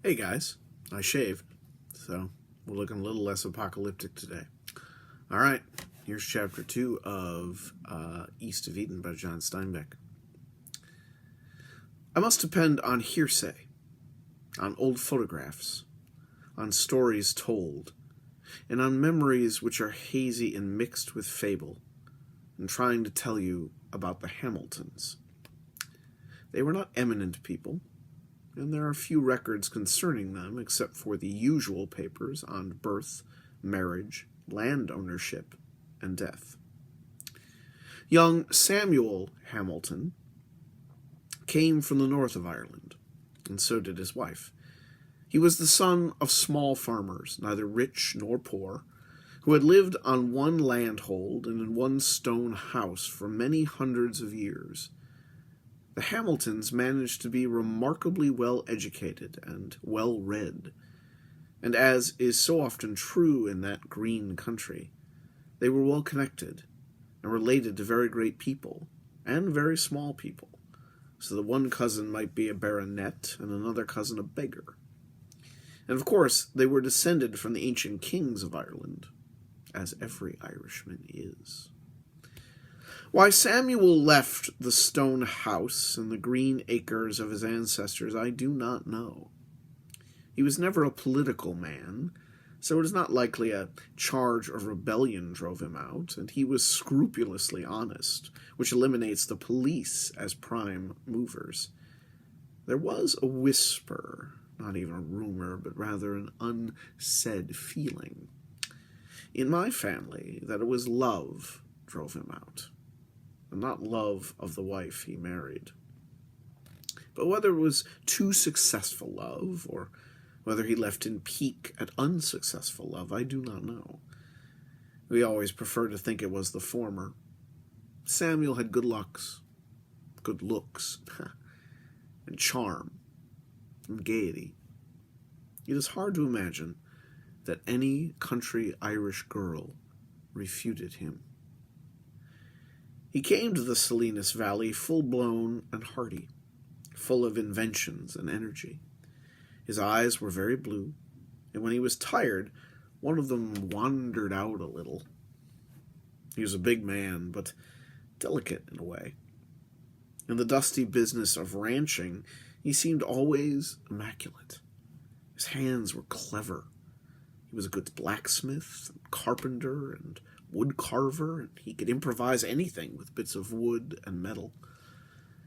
Hey guys, I shaved, so we're looking a little less apocalyptic today. All right, here's chapter 2 of East of Eden by John Steinbeck. I must depend on hearsay, on old photographs, on stories told, and on memories which are hazy and mixed with fable, and trying to tell you about the Hamiltons. They were not eminent people, and there are few records concerning them except for the usual papers on birth, marriage, land ownership, and death. Young Samuel Hamilton came from the north of Ireland, and so did his wife. He was the son of small farmers, neither rich nor poor, who had lived on one landhold and in one stone house for many hundreds of years. The Hamiltons managed to be remarkably well educated and well read, and as is so often true in that green country, they were well connected and related to very great people and very small people, so that one cousin might be a baronet and another cousin a beggar. And of course, they were descended from the ancient kings of Ireland, as every Irishman is. Why Samuel left the stone house and the green acres of his ancestors, I do not know. He was never a political man, so it is not likely a charge of rebellion drove him out, and he was scrupulously honest, which eliminates the police as prime movers. There was a whisper, not even a rumor, but rather an unsaid feeling, in my family that it was love drove him out, and not love of the wife he married. But whether it was too successful love, or whether he left in pique at unsuccessful love, I do not know. We always prefer to think it was the former. Samuel had good looks, and charm, and gaiety. It is hard to imagine that any country Irish girl refuted him. He came to the Salinas Valley full-blown and hearty, full of inventions and energy. His eyes were very blue, and when he was tired, one of them wandered out a little. He was a big man, but delicate in a way. In the dusty business of ranching, he seemed always immaculate. His hands were clever. He was a good blacksmith, and carpenter, and wood carver, and he could improvise anything with bits of wood and metal.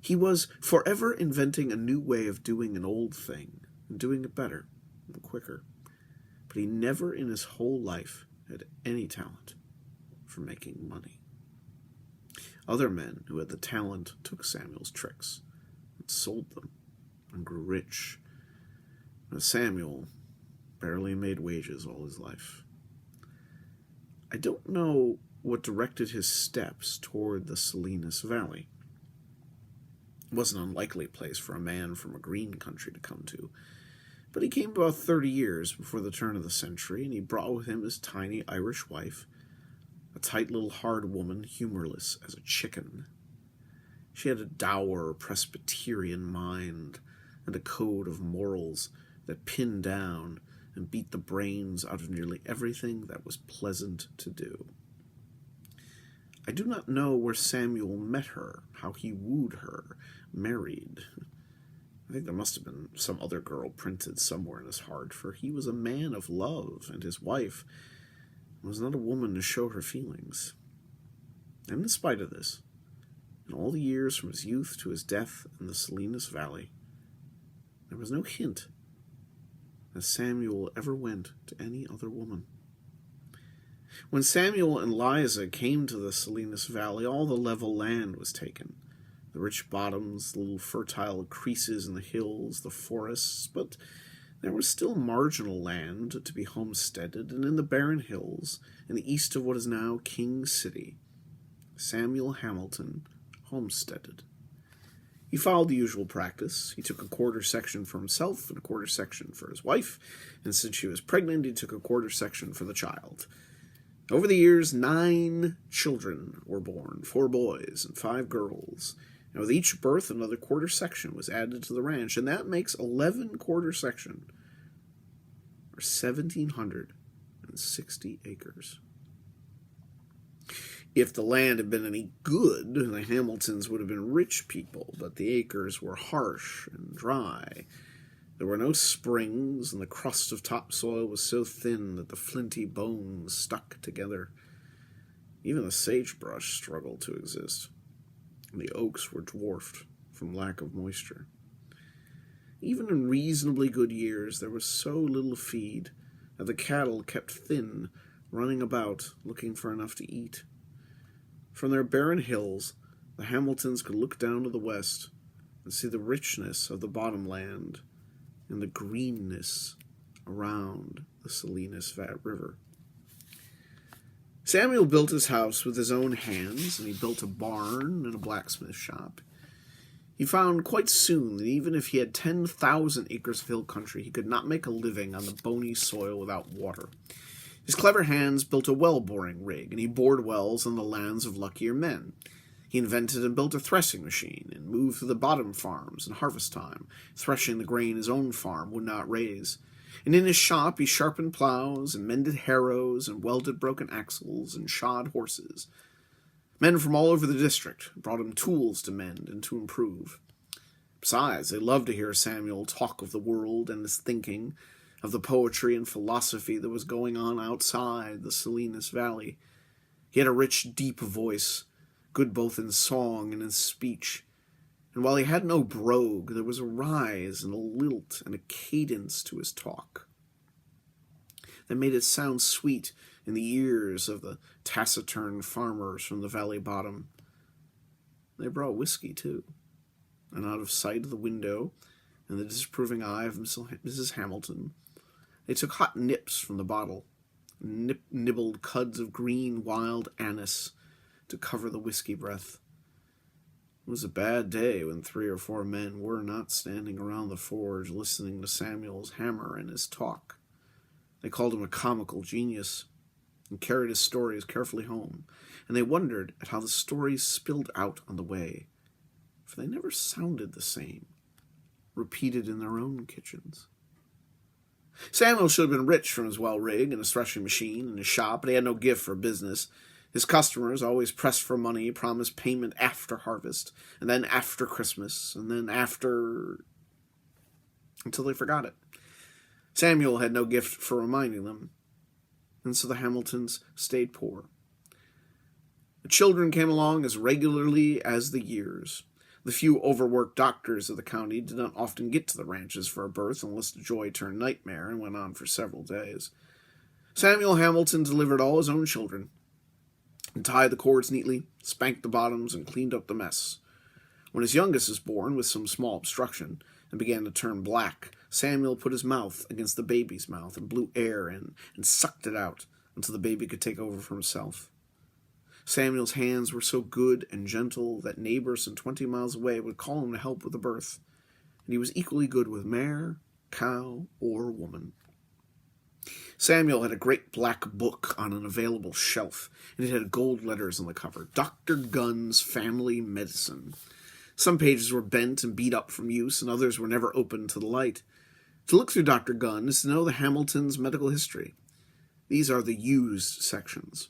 He was forever inventing a new way of doing an old thing, and doing it better and quicker. But he never in his whole life had any talent for making money. Other men who had the talent took Samuel's tricks and sold them and grew rich. But Samuel barely made wages all his life. I don't know what directed his steps toward the Salinas Valley. It was an unlikely place for a man from a green country to come to, but he came about 30 years before the turn of the century, and he brought with him his tiny Irish wife, a tight little hard woman, humorless as a chicken. She had a dour Presbyterian mind and a code of morals that pinned down and beat the brains out of nearly everything that was pleasant to do. I do not know where Samuel met her, how he wooed her, married. I think there must have been some other girl printed somewhere in his heart, for he was a man of love, and his wife was not a woman to show her feelings. And in spite of this, in all the years from his youth to his death in the Salinas Valley, there was no hint that Samuel ever went to any other woman. When Samuel and Liza came to the Salinas Valley, all the level land was taken. The rich bottoms, the little fertile creases in the hills, the forests, but there was still marginal land to be homesteaded, and in the barren hills, in the east of what is now King City, Samuel Hamilton homesteaded. He followed the usual practice. He took a quarter section for himself and a quarter section for his wife, and since she was pregnant, he took a quarter section for the child. Over the years, 9 children were born, 4 boys and 5 girls, And with each berth, another quarter section was added to the ranch, and that makes 11 quarter section or 1,760 acres. If the land had been any good, the Hamiltons would have been rich people, but the acres were harsh and dry. There were no springs, and the crust of topsoil was so thin that the flinty bones stuck together. Even the sagebrush struggled to exist, and the oaks were dwarfed from lack of moisture. Even in reasonably good years, there was so little feed that the cattle kept thin, running about looking for enough to eat. From their barren hills, the Hamiltons could look down to the west and see the richness of the bottomland and the greenness around the Salinas River. Samuel built his house with his own hands, and he built a barn and a blacksmith shop. He found quite soon that even if he had 10,000 acres of hill country, he could not make a living on the bony soil without water. His clever hands built a well-boring rig, and he bored wells on the lands of luckier men. He invented and built a threshing machine, and moved to the bottom farms in harvest time, threshing the grain his own farm would not raise. And in his shop he sharpened plows, and mended harrows, and welded broken axles, and shod horses. Men from all over the district brought him tools to mend and to improve. Besides, they loved to hear Samuel talk of the world and his thinking, of the poetry and philosophy that was going on outside the Salinas Valley. He had a rich, deep voice, good both in song and in speech, and while he had no brogue, there was a rise and a lilt and a cadence to his talk that made it sound sweet in the ears of the taciturn farmers from the valley bottom. They brought whiskey, too, and out of sight of the window and the disapproving eye of Mrs. Hamilton, they took hot nips from the bottle, and nibbled cuds of green wild anise to cover the whiskey breath. It was a bad day when 3 or 4 men were not standing around the forge listening to Samuel's hammer and his talk. They called him a comical genius, and carried his stories carefully home, and they wondered at how the stories spilled out on the way, for they never sounded the same, repeated in their own kitchens. Samuel should have been rich from his well rig and his threshing machine and his shop, but he had no gift for business. His customers always pressed for money, promised payment after harvest, and then after Christmas, and then after... until they forgot it. Samuel had no gift for reminding them, and so the Hamiltons stayed poor. The children came along as regularly as the years. The few overworked doctors of the county did not often get to the ranches for a birth unless the joy turned nightmare and went on for several days. Samuel Hamilton delivered all his own children, and tied the cords neatly, spanked the bottoms, and cleaned up the mess. When his youngest was born with some small obstruction and began to turn black, Samuel put his mouth against the baby's mouth and blew air in and sucked it out until the baby could take over for himself. Samuel's hands were so good and gentle that neighbors some 20 miles away would call him to help with the birth, and he was equally good with mare, cow, or woman. Samuel had a great black book on an available shelf, and it had gold letters on the cover, Dr. Gunn's Family Medicine. Some pages were bent and beat up from use, and others were never opened to the light. To look through Dr. Gunn is to know the Hamiltons' medical history. These are the used sections: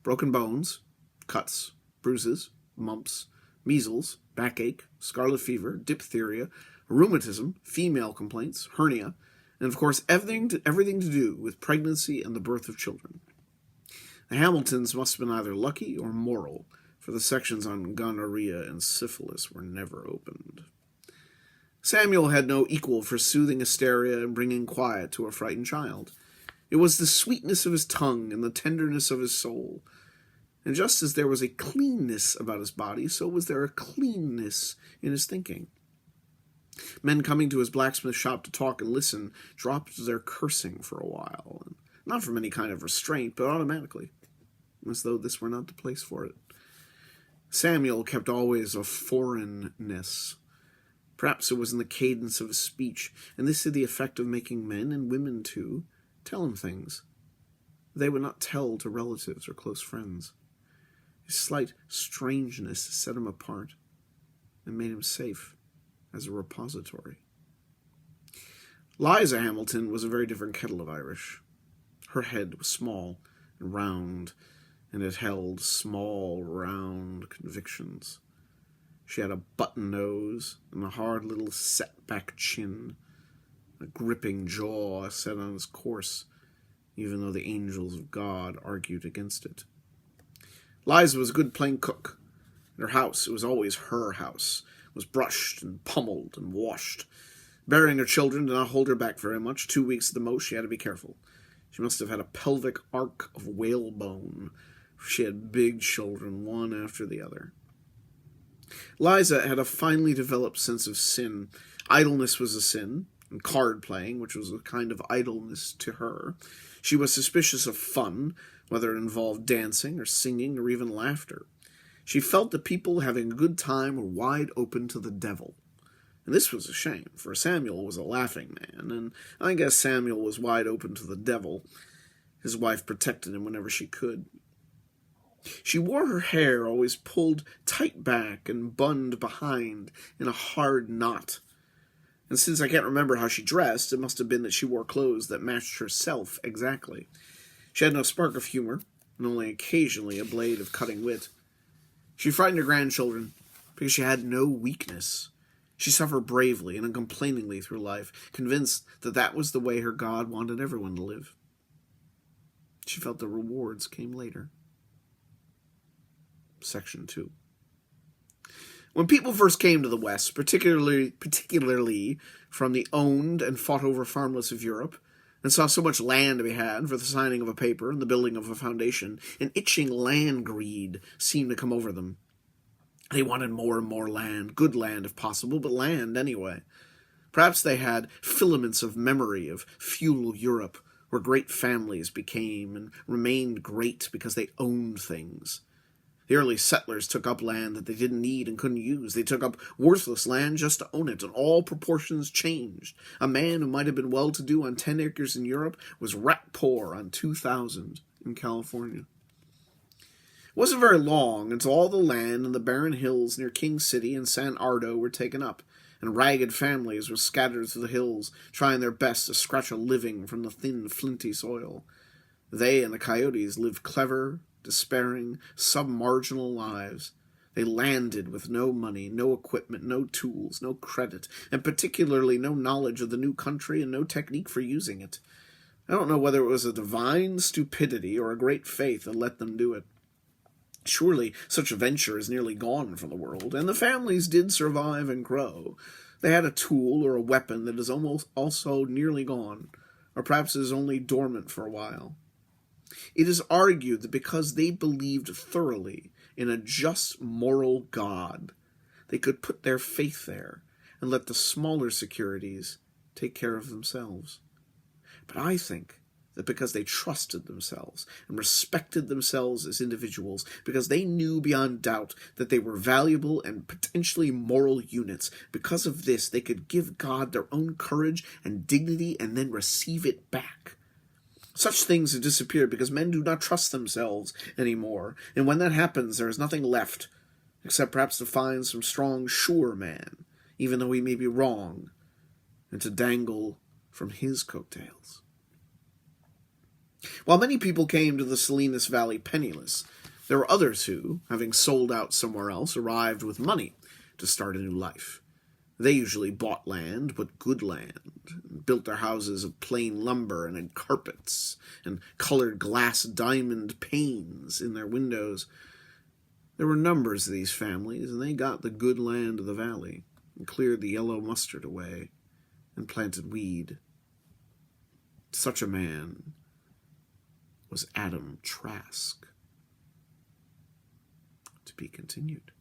broken bones, cuts, bruises, mumps, measles, backache, scarlet fever, diphtheria, rheumatism, female complaints, hernia, and of course everything to do with pregnancy and the birth of children. The Hamiltons must have been either lucky or moral, for the sections on gonorrhea and syphilis were never opened. Samuel had no equal for soothing hysteria and bringing quiet to a frightened child. It was the sweetness of his tongue and the tenderness of his soul. And just as there was a cleanness about his body, so was there a cleanness in his thinking. Men coming to his blacksmith shop to talk and listen dropped their cursing for a while, and not from any kind of restraint, but automatically, as though this were not the place for it. Samuel kept always a foreignness. Perhaps it was in the cadence of his speech, and this had the effect of making men, and women too, tell him things they would not tell to relatives or close friends. His slight strangeness set him apart and made him safe as a repository. Liza Hamilton was a very different kettle of Irish. Her head was small and round, and it held small, round convictions. She had a button nose and a hard little set-back chin, a gripping jaw set on its course, even though the angels of God argued against it. Liza was a good plain cook. Her house, it was always her house, was brushed and pummeled and washed. Bearing her children did not hold her back very much. 2 weeks at the most, she had to be careful. She must have had a pelvic arc of whalebone. She had big children, one after the other. Liza had a finely developed sense of sin. Idleness was a sin, and card-playing, which was a kind of idleness to her. She was suspicious of fun, whether it involved dancing or singing or even laughter. She felt that people having a good time were wide open to the devil. And this was a shame, for Samuel was a laughing man, and I guess Samuel was wide open to the devil. His wife protected him whenever she could. She wore her hair always pulled tight back and bunned behind in a hard knot. And since I can't remember how she dressed, it must have been that she wore clothes that matched herself exactly. She had no spark of humor, and only occasionally a blade of cutting wit. She frightened her grandchildren because she had no weakness. She suffered bravely and uncomplainingly through life, convinced that that was the way her God wanted everyone to live. She felt the rewards came later. Section 2. When people first came to the West, particularly from the owned and fought-over farmless of Europe, and saw so much land to be had for the signing of a paper and the building of a foundation, an itching land greed seemed to come over them. They wanted more and more land, good land if possible, but land anyway. Perhaps they had filaments of memory of feudal Europe, where great families became and remained great because they owned things. The early settlers took up land that they didn't need and couldn't use. They took up worthless land just to own it, and all proportions changed. A man who might have been well-to-do on 10 acres in Europe was rat-poor on 2,000 in California. It wasn't very long until all the land in the barren hills near King City and San Ardo were taken up, and ragged families were scattered through the hills, trying their best to scratch a living from the thin, flinty soil. They and the coyotes lived clever, despairing, submarginal lives. They landed with no money, no equipment, no tools, no credit, and particularly no knowledge of the new country and no technique for using it. I don't know whether it was a divine stupidity or a great faith that let them do it. Surely such a venture is nearly gone from the world, and the families did survive and grow. They had a tool or a weapon that is almost also nearly gone, or perhaps is only dormant for a while. It is argued that because they believed thoroughly in a just moral God, they could put their faith there and let the smaller securities take care of themselves. But I think that because they trusted themselves and respected themselves as individuals, because they knew beyond doubt that they were valuable and potentially moral units, because of this they could give God their own courage and dignity and then receive it back. Such things have disappeared because men do not trust themselves anymore, and when that happens there is nothing left, except perhaps to find some strong, sure man, even though he may be wrong, and to dangle from his coattails. While many people came to the Salinas Valley penniless, there were others who, having sold out somewhere else, arrived with money to start a new life. They usually bought land, but good land, and built their houses of plain lumber and had carpets and colored glass diamond panes in their windows. There were numbers of these families, and they got the good land of the valley and cleared the yellow mustard away and planted weed. Such a man was Adam Trask. To be continued.